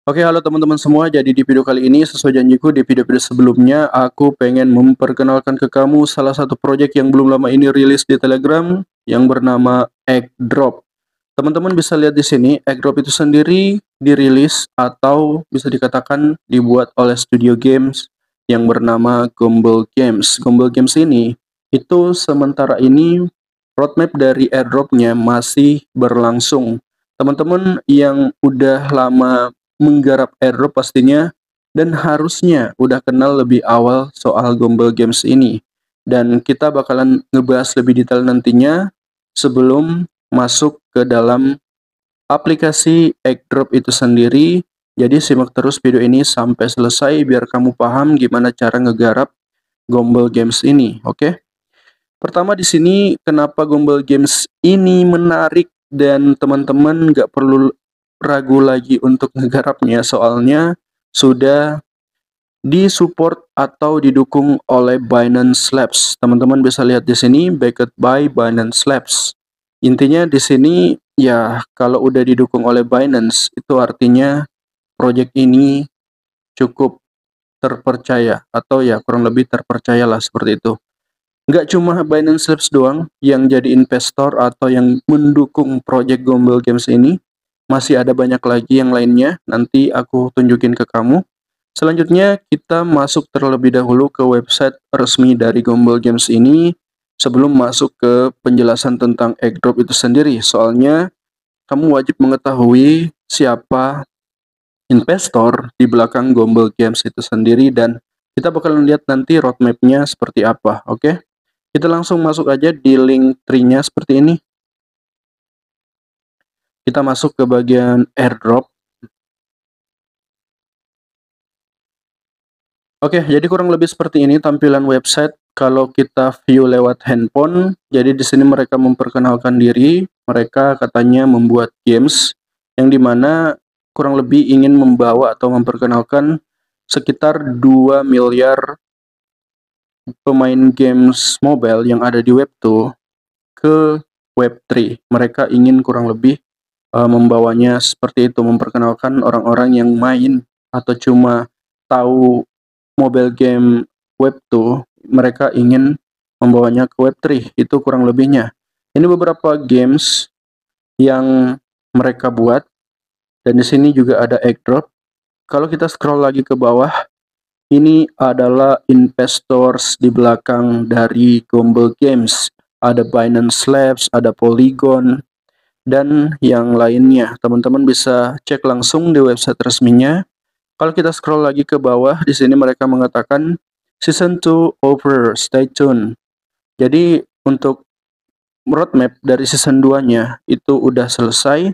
Oke, halo teman-teman semua. Jadi di video kali ini sesuai janjiku di video-video sebelumnya, aku pengen memperkenalkan ke kamu salah satu project yang belum lama ini rilis di Telegram yang bernama Egg-Drop. Teman-teman bisa lihat di sini, Egg-Drop itu sendiri dirilis atau bisa dikatakan dibuat oleh studio games yang bernama Gumball Games. Gumball Games ini itu sementara ini roadmap dari airdropnya masih berlangsung. Teman-teman yang udah lama menggarap airdrop pastinya dan harusnya udah kenal lebih awal soal Gumball Games ini. Dan kita bakalan ngebahas lebih detail nantinya sebelum masuk ke dalam aplikasi Egg-Drop itu sendiri. Jadi simak terus video ini sampai selesai biar kamu paham gimana cara ngegarap Gumball Games ini, oke? Pertama di sini kenapa Gumball Games ini menarik dan teman-teman nggak perlu ragu lagi untuk ngegarapnya soalnya sudah disupport atau didukung oleh Binance Labs. Teman-teman bisa lihat di sini backed by Binance Labs. Intinya di sini ya kalau udah didukung oleh Binance itu artinya project ini cukup terpercaya atau ya kurang lebih terpercayalah seperti itu. Nggak cuma Binance Labs doang yang jadi investor atau yang mendukung project Gumball Games ini, masih ada banyak lagi yang lainnya, nanti aku tunjukin ke kamu. Selanjutnya kita masuk terlebih dahulu ke website resmi dari Gumball Games ini sebelum masuk ke penjelasan tentang airdrop itu sendiri. Soalnya kamu wajib mengetahui siapa investor di belakang Gumball Games itu sendiri dan kita bakalan lihat nanti roadmap-nya seperti apa, oke? Kita langsung masuk aja di link tree-nya seperti ini. Kita masuk ke bagian airdrop. Oke, jadi kurang lebih seperti ini tampilan website kalau kita view lewat handphone. Jadi di sini mereka memperkenalkan diri, mereka katanya membuat games yang dimana kurang lebih ingin membawa atau memperkenalkan sekitar 2 miliar pemain games mobile yang ada di Web2 ke Web3. Mereka ingin kurang lebih membawanya seperti itu, memperkenalkan orang-orang yang main atau cuma tahu mobile game Web2, mereka ingin membawanya ke Web3, itu kurang lebihnya. Ini beberapa games yang mereka buat, dan di sini juga ada airdrop. Kalau kita scroll lagi ke bawah, ini adalah investors di belakang dari Gumball Games. Ada Binance Labs, ada Polygon, dan yang lainnya. Teman-teman bisa cek langsung di website resminya. Kalau kita scroll lagi ke bawah, di sini mereka mengatakan Season 2 over, stay tune. Jadi untuk roadmap dari season 2-nya itu udah selesai.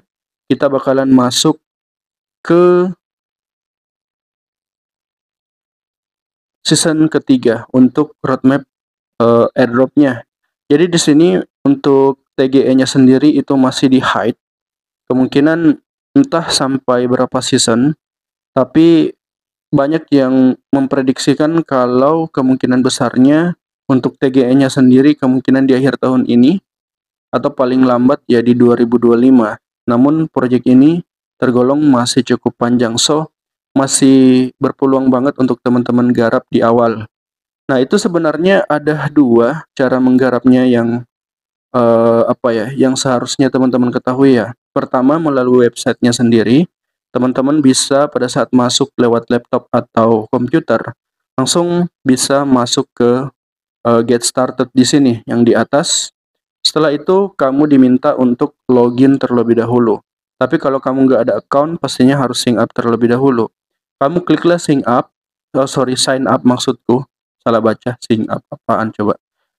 Kita bakalan masuk ke season ketiga untuk roadmap airdrop-nya. Jadi di sini untuk TGE-nya sendiri itu masih di hide. Kemungkinan entah sampai berapa season, tapi banyak yang memprediksikan kalau kemungkinan besarnya untuk TGE-nya sendiri kemungkinan di akhir tahun ini atau paling lambat ya di 2025. Namun proyek ini tergolong masih cukup panjang, so masih berpeluang banget untuk teman-teman garap di awal. Nah, itu sebenarnya ada dua cara menggarapnya yang yang seharusnya teman-teman ketahui ya. Pertama, melalui websitenya sendiri. Teman-teman bisa pada saat masuk lewat laptop atau komputer, langsung bisa masuk ke get started di sini yang di atas. Setelah itu kamu diminta untuk login terlebih dahulu. Tapi kalau kamu nggak ada account, pastinya harus sign up terlebih dahulu. Kamu kliklah sign up maksudku. Salah baca, sign up apaan coba.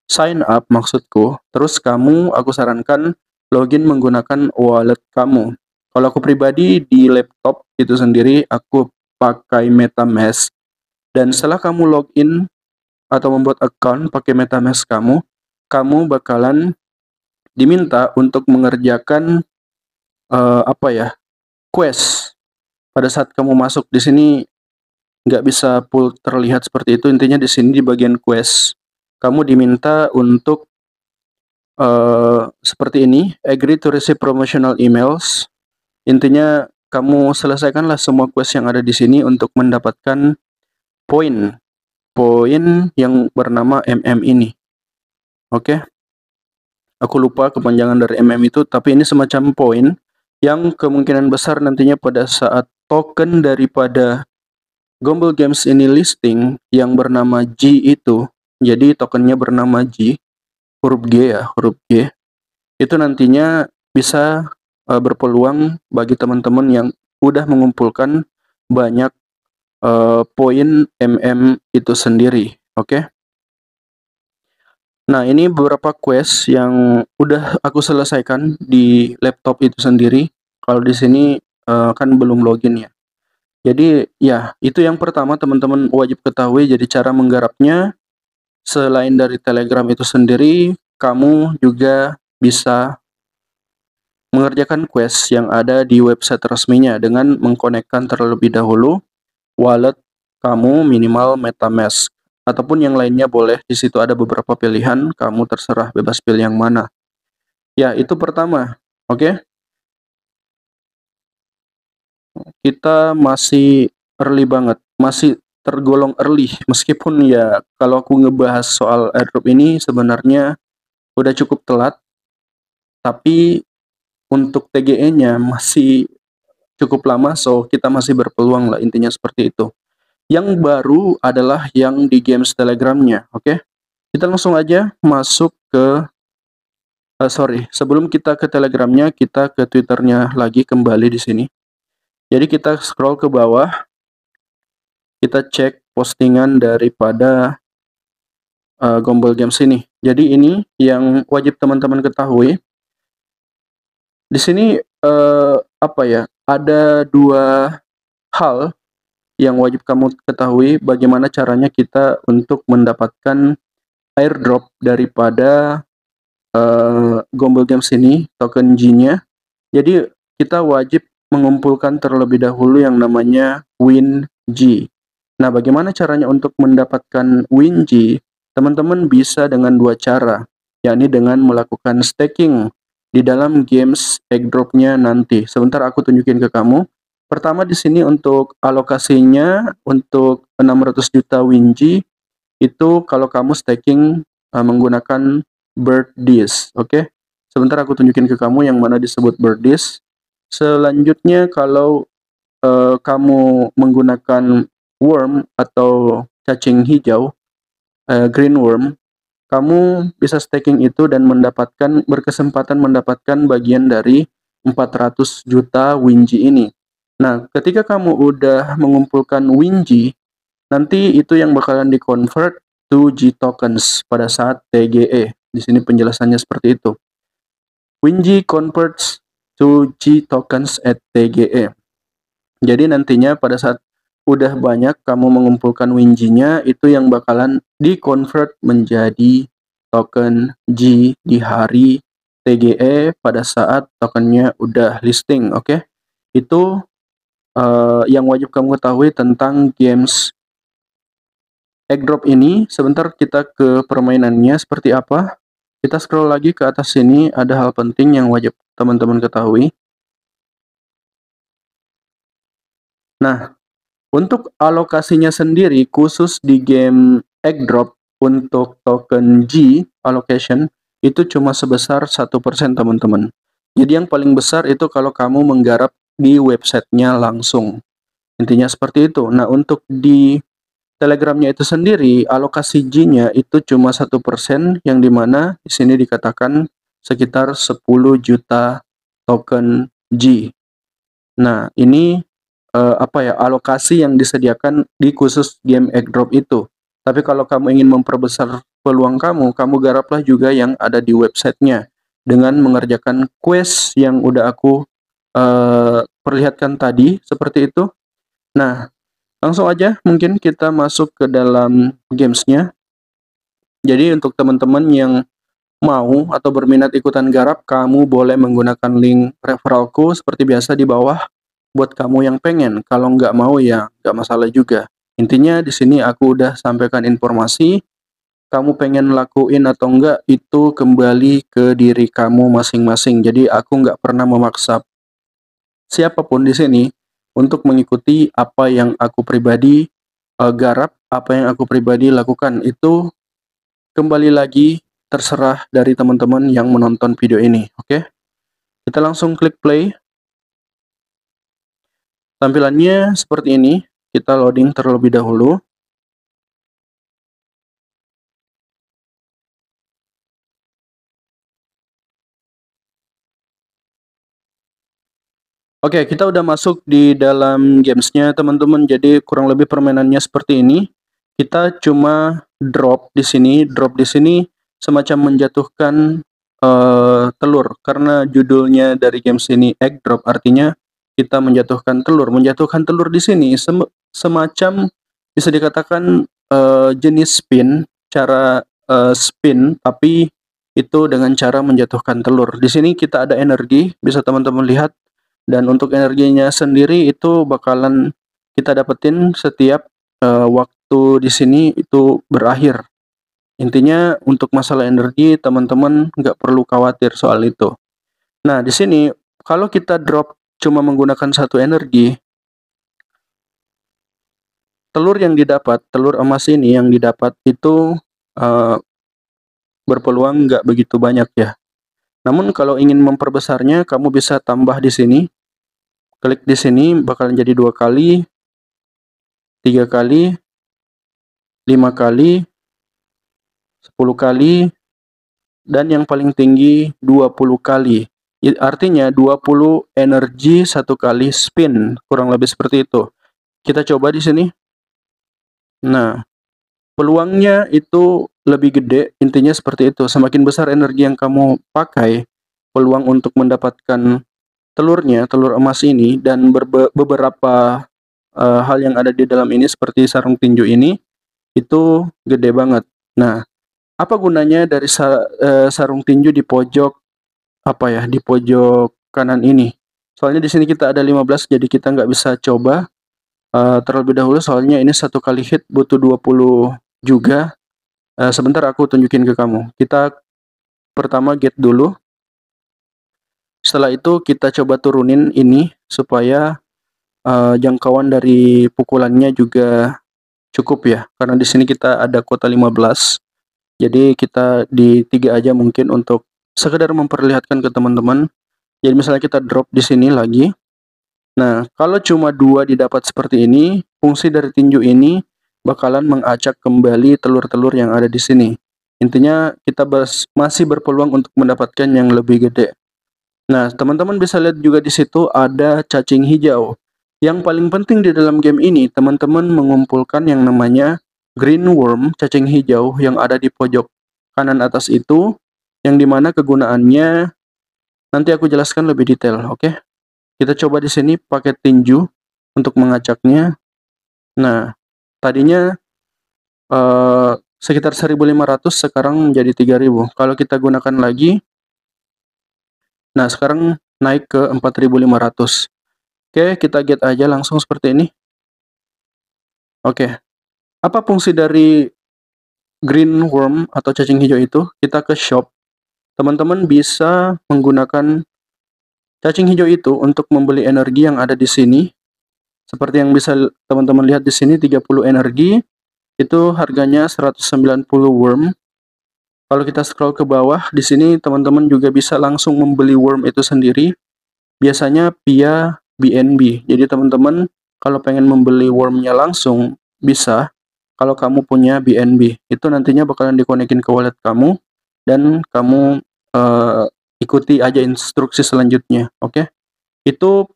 Sign up maksudku. Terus aku sarankan login menggunakan wallet kamu. Kalau aku pribadi di laptop itu sendiri, aku pakai MetaMask. Dan setelah kamu login atau membuat account pakai MetaMask kamu bakalan diminta untuk mengerjakan quest. Pada saat kamu masuk di sini nggak bisa full terlihat seperti itu. Intinya di sini di bagian quest kamu diminta untuk seperti ini, agree to receive promotional emails. Intinya kamu selesaikanlah semua quest yang ada di sini untuk mendapatkan poin yang bernama MM ini. Oke. Aku lupa kepanjangan dari MM itu, tapi ini semacam poin yang kemungkinan besar nantinya pada saat token daripada Gombel Games ini listing yang bernama G itu, jadi tokennya bernama G, huruf G ya, huruf G, itu nantinya bisa berpeluang bagi teman-teman yang udah mengumpulkan banyak poin MM itu sendiri, oke? Nah, ini beberapa quest yang udah aku selesaikan di laptop itu sendiri. Kalau di sini kan belum login ya. Jadi ya, itu yang pertama teman-teman wajib ketahui. Jadi cara menggarapnya selain dari Telegram itu sendiri, kamu juga bisa mengerjakan quest yang ada di website resminya dengan mengkonekkan terlebih dahulu wallet kamu minimal MetaMask ataupun yang lainnya boleh. Di situ ada beberapa pilihan, kamu terserah bebas pilih yang mana. Ya, itu pertama. Oke. Kita masih early banget, masih tergolong early meskipun ya kalau aku ngebahas soal airdrop ini sebenarnya udah cukup telat, tapi untuk TGE-nya masih cukup lama, so kita masih berpeluang lah, intinya seperti itu. Yang baru adalah yang di games Telegramnya, oke? Kita langsung aja masuk ke sebelum kita ke Telegramnya, kita ke Twitternya lagi kembali di sini. Jadi kita scroll ke bawah, kita cek postingan daripada Gombel Games ini. Jadi ini yang wajib teman-teman ketahui. Di sini apa ya? Ada dua hal yang wajib kamu ketahui bagaimana caranya kita untuk mendapatkan airdrop daripada Gombel Games ini, token G-nya. Jadi kita wajib mengumpulkan terlebih dahulu yang namanya WinG. Nah, bagaimana caranya untuk mendapatkan WinG? Teman-teman bisa dengan dua cara, yakni dengan melakukan staking di dalam games airdrop-nya nanti. Sebentar aku tunjukin ke kamu. Pertama di sini untuk alokasinya untuk 600 juta WinG itu kalau kamu staking menggunakan Birdis, oke? Sebentar aku tunjukin ke kamu yang mana disebut Birdis. Selanjutnya kalau kamu menggunakan worm atau cacing hijau, green worm, kamu bisa staking itu dan berkesempatan mendapatkan bagian dari 400 juta WinG ini. Nah, ketika kamu udah mengumpulkan WinG, nanti itu yang bakalan di-convert to G tokens pada saat TGE. Di sini penjelasannya seperti itu. WinG converts to G tokens at TGE. Jadi nantinya pada saat udah banyak kamu mengumpulkan WinG-nya, itu yang bakalan di-convert menjadi token G di hari TGE pada saat tokennya udah listing, oke? Itu yang wajib kamu ketahui tentang games airdrop ini. Sebentar kita ke permainannya seperti apa. Kita scroll lagi ke atas sini, ada hal penting yang wajib teman-teman ketahui. Nah, untuk alokasinya sendiri khusus di game airdrop untuk token G allocation itu cuma sebesar 1% teman-teman. Jadi yang paling besar itu kalau kamu menggarap di websitenya langsung. Intinya seperti itu. Nah, untuk di Telegramnya itu sendiri alokasi G-nya itu cuma 1%, yang dimana di sini dikatakan sekitar 10 juta token G. Nah, ini alokasi yang disediakan di khusus game airdrop itu. Tapi kalau kamu ingin memperbesar peluang kamu garaplah juga yang ada di websitenya dengan mengerjakan quest yang udah aku perlihatkan tadi seperti itu. Nah, langsung aja mungkin kita masuk ke dalam gamesnya. Jadi untuk teman-teman yang mau atau berminat ikutan garap, kamu boleh menggunakan link referralku seperti biasa di bawah buat kamu yang pengen. Kalau nggak mau ya nggak masalah juga. Intinya di sini aku udah sampaikan informasi. Kamu pengen lakuin atau enggak itu kembali ke diri kamu masing-masing. Jadi aku nggak pernah memaksa siapapun di sini untuk mengikuti apa yang aku pribadi garap, apa yang aku pribadi lakukan. Itu kembali lagi terserah dari teman-teman yang menonton video ini, oke? Kita langsung klik play. Tampilannya seperti ini, kita loading terlebih dahulu. Oke, kita udah masuk di dalam gamesnya teman-teman. Jadi kurang lebih permainannya seperti ini. Kita cuma drop di sini. Drop di sini semacam menjatuhkan telur. Karena judulnya dari games ini egg drop, artinya kita menjatuhkan telur. Menjatuhkan telur di sini semacam bisa dikatakan jenis spin, cara spin, tapi itu dengan cara menjatuhkan telur. Di sini kita ada energi, bisa teman-teman lihat. Dan untuk energinya sendiri itu bakalan kita dapetin setiap waktu di sini itu berakhir. Intinya untuk masalah energi teman-teman nggak perlu khawatir soal itu. Nah di sini kalau kita drop cuma menggunakan satu energi, telur yang didapat, telur emas ini yang didapat itu berpeluang nggak begitu banyak ya. Namun kalau ingin memperbesarnya, kamu bisa tambah di sini. Klik di sini bakalan jadi 2 kali, 3 kali, 5 kali, 10 kali, dan yang paling tinggi 20 kali. Artinya 20 energi satu kali spin, kurang lebih seperti itu. Kita coba di sini. Nah, peluangnya itu lebih gede, intinya seperti itu. Semakin besar energi yang kamu pakai, peluang untuk mendapatkan telurnya, telur emas ini, dan beberapa hal yang ada di dalam ini seperti sarung tinju ini, itu gede banget. Nah, apa gunanya dari sarung tinju di pojok di pojok kanan ini? Soalnya di sini kita ada 15, jadi kita nggak bisa coba terlebih dahulu, soalnya ini satu kali hit butuh 20 juga. Sebentar aku tunjukin ke kamu. Kita pertama get dulu. Setelah itu kita coba turunin ini supaya jangkauan dari pukulannya juga cukup ya. Karena di sini kita ada kuota 15. Jadi kita di 3 aja mungkin untuk sekedar memperlihatkan ke teman-teman. Jadi misalnya kita drop di sini lagi. Nah, kalau cuma 2 didapat seperti ini, fungsi dari tinju ini bakalan mengacak kembali telur-telur yang ada di sini. Intinya kita masih berpeluang untuk mendapatkan yang lebih gede. Nah, teman-teman bisa lihat juga di situ ada cacing hijau. Yang paling penting di dalam game ini, teman-teman mengumpulkan yang namanya green worm, cacing hijau yang ada di pojok kanan atas itu, yang dimana kegunaannya nanti aku jelaskan lebih detail, oke? Kita coba di sini pakai tinju untuk mengacaknya. Nah, tadinya sekitar 1.500, sekarang menjadi 3.000. Kalau kita gunakan lagi, nah sekarang naik ke 4.500. Oke, kita get aja langsung seperti ini. Oke, apa fungsi dari green worm atau cacing hijau itu? Kita ke shop. Teman-teman bisa menggunakan cacing hijau itu untuk membeli energi yang ada di sini. Seperti yang bisa teman-teman lihat di sini, 30 energi. Itu harganya 190 worm. Kalau kita scroll ke bawah, di sini teman-teman juga bisa langsung membeli worm itu sendiri. Biasanya via BNB. Jadi teman-teman kalau pengen membeli wormnya langsung bisa. Kalau kamu punya BNB, itu nantinya bakalan dikonekin ke wallet kamu dan kamu ikuti aja instruksi selanjutnya. Oke? Itu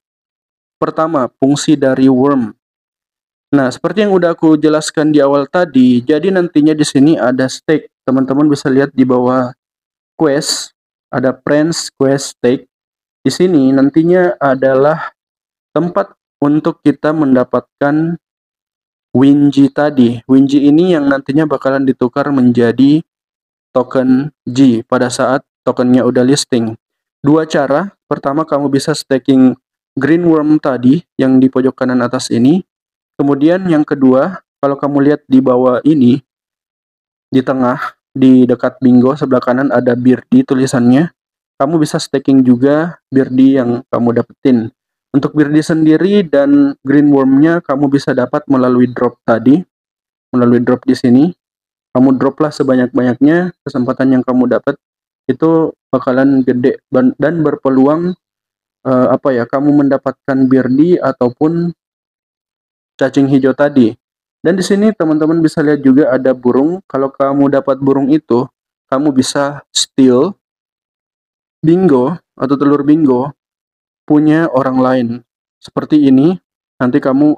pertama, fungsi dari worm. Nah, seperti yang udah aku jelaskan di awal tadi, jadi nantinya di sini ada stake. Teman-teman bisa lihat di bawah quest, ada friends quest stake. Di sini nantinya adalah tempat untuk kita mendapatkan WinG tadi. WinG ini yang nantinya bakalan ditukar menjadi token G pada saat tokennya udah listing. 2 cara. Pertama, kamu bisa staking green worm tadi yang di pojok kanan atas ini. Kemudian yang kedua, kalau kamu lihat di bawah ini, di tengah, di dekat bingo sebelah kanan ada birdie tulisannya. Kamu bisa staking juga birdie yang kamu dapetin. Untuk Birdie sendiri dan green worm-nya kamu bisa dapat melalui drop tadi, melalui drop di sini. Kamu droplah sebanyak-banyaknya, kesempatan yang kamu dapat itu bakalan gede dan berpeluang kamu mendapatkan birdie ataupun cacing hijau tadi. Dan di sini teman-teman bisa lihat juga ada burung. Kalau kamu dapat burung itu, kamu bisa steal bingo atau telur bingo punya orang lain. Seperti ini, nanti kamu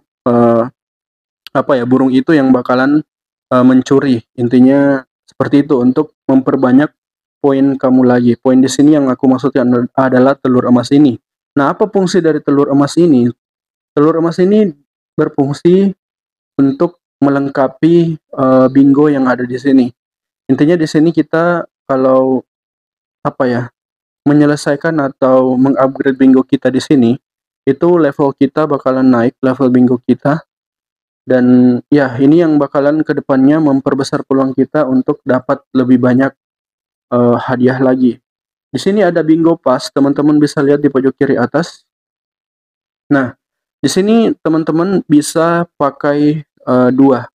burung itu yang bakalan mencuri. Intinya seperti itu untuk memperbanyak poin kamu lagi. Poin di sini yang aku maksudkan adalah telur emas ini. Nah, apa fungsi dari telur emas ini? Telur emas ini berfungsi untuk melengkapi bingo yang ada di sini. Intinya di sini kita kalau menyelesaikan atau mengupgrade bingo kita di sini, itu level kita bakalan naik, level bingo kita. Dan ya, ini yang bakalan kedepannya memperbesar peluang kita untuk dapat lebih banyak hadiah lagi. Di sini ada bingo pass, teman-teman bisa lihat di pojok kiri atas. Nah, di sini teman-teman bisa pakai dua.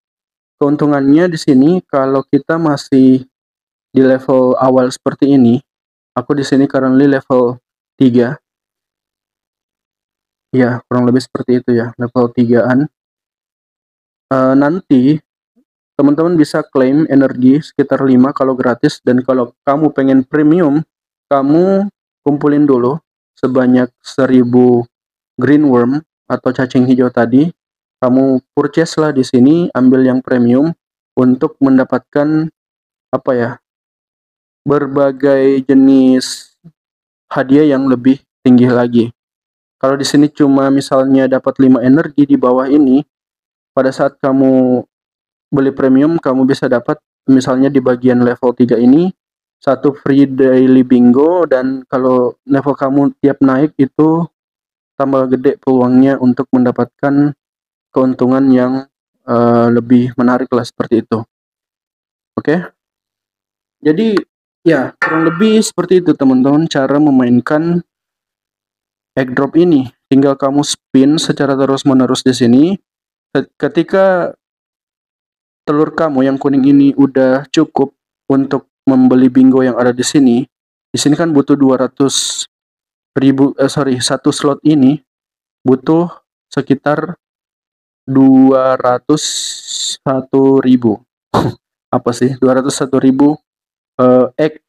Keuntungannya di sini kalau kita masih di level awal seperti ini, aku di sini currently level 3. Ya, kurang lebih seperti itu ya, level 3-an. Nanti teman-teman bisa klaim energi sekitar 5 kalau gratis, dan kalau kamu pengen premium, kamu kumpulin dulu sebanyak 1000 green worm atau cacing hijau tadi. Kamu purchase lah di sini, ambil yang premium untuk mendapatkan berbagai jenis hadiah yang lebih tinggi lagi. Kalau di sini cuma misalnya dapat 5 energi di bawah ini, pada saat kamu beli premium kamu bisa dapat misalnya di bagian level 3 ini 1 free daily bingo, dan kalau level kamu tiap naik itu tambah gede peluangnya untuk mendapatkan keuntungan yang lebih menarik lah, seperti itu. Oke? Jadi ya kurang lebih seperti itu teman-teman cara memainkan egg drop ini. Tinggal kamu spin secara terus-menerus di sini. Ketika telur kamu yang kuning ini udah cukup untuk membeli bingo yang ada di sini kan butuh 200.000, satu slot ini butuh sekitar 201.000. Apa sih 201.000 egg.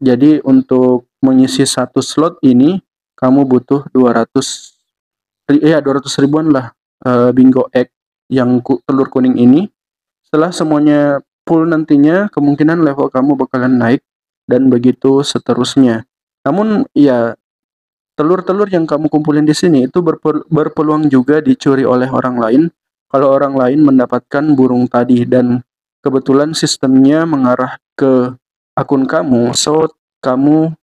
Jadi untuk mengisi satu slot ini kamu butuh 200 ribuan lah bingo egg yang telur kuning ini. Setelah semuanya full nantinya kemungkinan level kamu bakalan naik dan begitu seterusnya. Namun ya telur-telur yang kamu kumpulin di sini itu berpeluang juga dicuri oleh orang lain kalau orang lain mendapatkan burung tadi, dan kebetulan sistemnya mengarah ke akun kamu, so kamu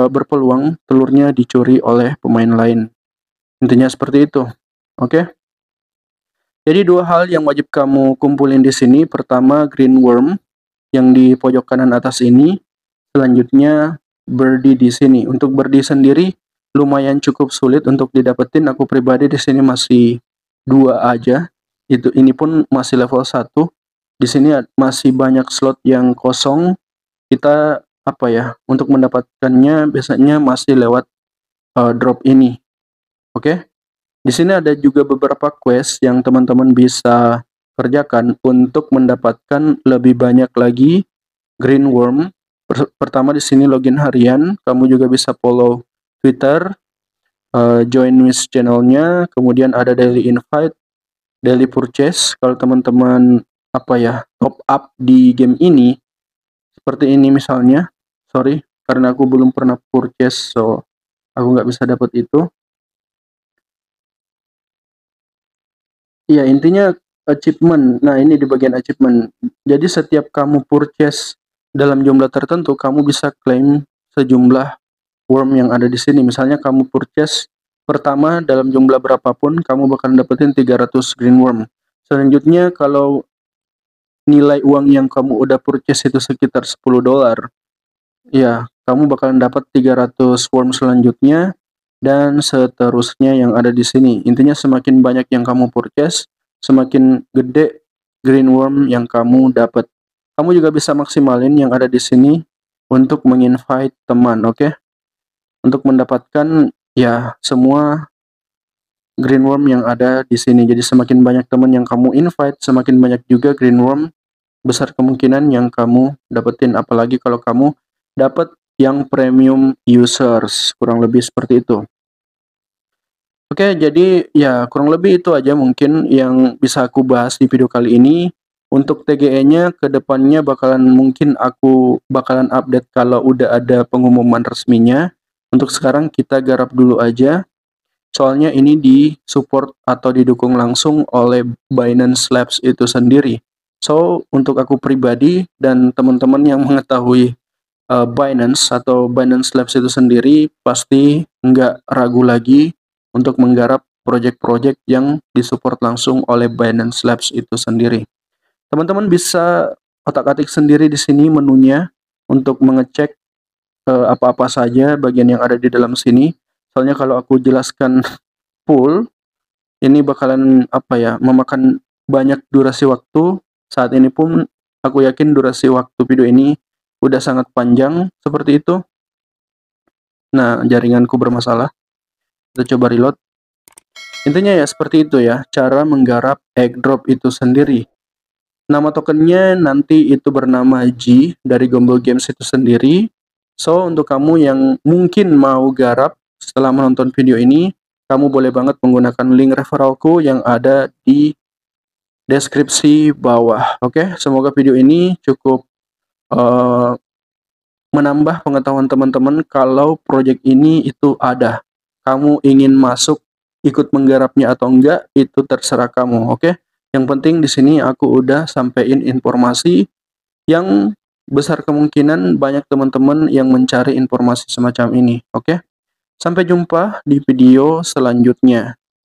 berpeluang telurnya dicuri oleh pemain lain. Intinya seperti itu. Oke? Jadi dua hal yang wajib kamu kumpulin di sini. Pertama green worm yang di pojok kanan atas ini. Selanjutnya birdie di sini. Untuk birdie sendiri lumayan cukup sulit untuk didapetin. Aku pribadi di sini masih 2 aja. Ini pun masih level 1. Di sini masih banyak slot yang kosong. Kita untuk mendapatkannya biasanya masih lewat drop ini. Oke? Di sini ada juga beberapa quest yang teman-teman bisa kerjakan untuk mendapatkan lebih banyak lagi green worm. Pertama di sini login harian, kamu juga bisa follow Twitter, join Wish channelnya, kemudian ada daily invite, daily purchase. Kalau teman-teman top up di game ini, seperti ini misalnya. Sorry, karena aku belum pernah purchase, so aku nggak bisa dapat itu. Iya, intinya achievement. Nah, ini di bagian achievement. Jadi setiap kamu purchase dalam jumlah tertentu, kamu bisa claim sejumlah worm yang ada di sini. Misalnya kamu purchase pertama dalam jumlah berapapun, kamu bakal dapetin 300 green worm. Selanjutnya kalau nilai uang yang kamu udah purchase itu sekitar $10, ya kamu bakalan dapat 300 worm selanjutnya. dan seterusnya yang ada di sini. Intinya semakin banyak yang kamu purchase, semakin gede green worm yang kamu dapat. Kamu juga bisa maksimalin yang ada di sini untuk menginvite teman, oke? Untuk mendapatkan ya semua green worm yang ada di sini. Jadi semakin banyak teman yang kamu invite, semakin banyak juga green worm, besar kemungkinan yang kamu dapetin. Apalagi kalau kamu dapat yang premium users, kurang lebih seperti itu. Oke, jadi ya kurang lebih itu aja mungkin yang bisa aku bahas di video kali ini. Untuk TGE-nya ke depannya mungkin aku bakalan update kalau udah ada pengumuman resminya. Untuk sekarang kita garap dulu aja. Soalnya ini di-support atau didukung langsung oleh Binance Labs itu sendiri. So, untuk aku pribadi dan teman-teman yang mengetahui Binance atau Binance Labs itu sendiri pasti nggak ragu lagi untuk menggarap project-project yang disupport langsung oleh Binance Labs itu sendiri. Teman-teman bisa otak-atik sendiri di sini menunya untuk mengecek apa-apa saja bagian yang ada di dalam sini. Soalnya kalau aku jelaskan full, ini bakalan apa ya, memakan banyak durasi waktu. Saat ini pun aku yakin durasi waktu video ini udah sangat panjang seperti itu. Nah, jaringanku bermasalah. Kita coba reload. Intinya ya seperti itu ya, cara menggarap airdrop itu sendiri. Nama tokennya nanti itu bernama G dari Gombel Games itu sendiri. So, untuk kamu yang mungkin mau garap setelah menonton video ini, kamu boleh banget menggunakan link referralku yang ada di deskripsi bawah. Oke, semoga video ini cukup uh, menambah pengetahuan teman-teman kalau project ini itu ada. Kamu ingin masuk ikut menggarapnya atau enggak itu terserah kamu, oke? Yang penting di sini aku udah sampein informasi yang besar kemungkinan banyak teman-teman yang mencari informasi semacam ini, oke? Sampai jumpa di video selanjutnya.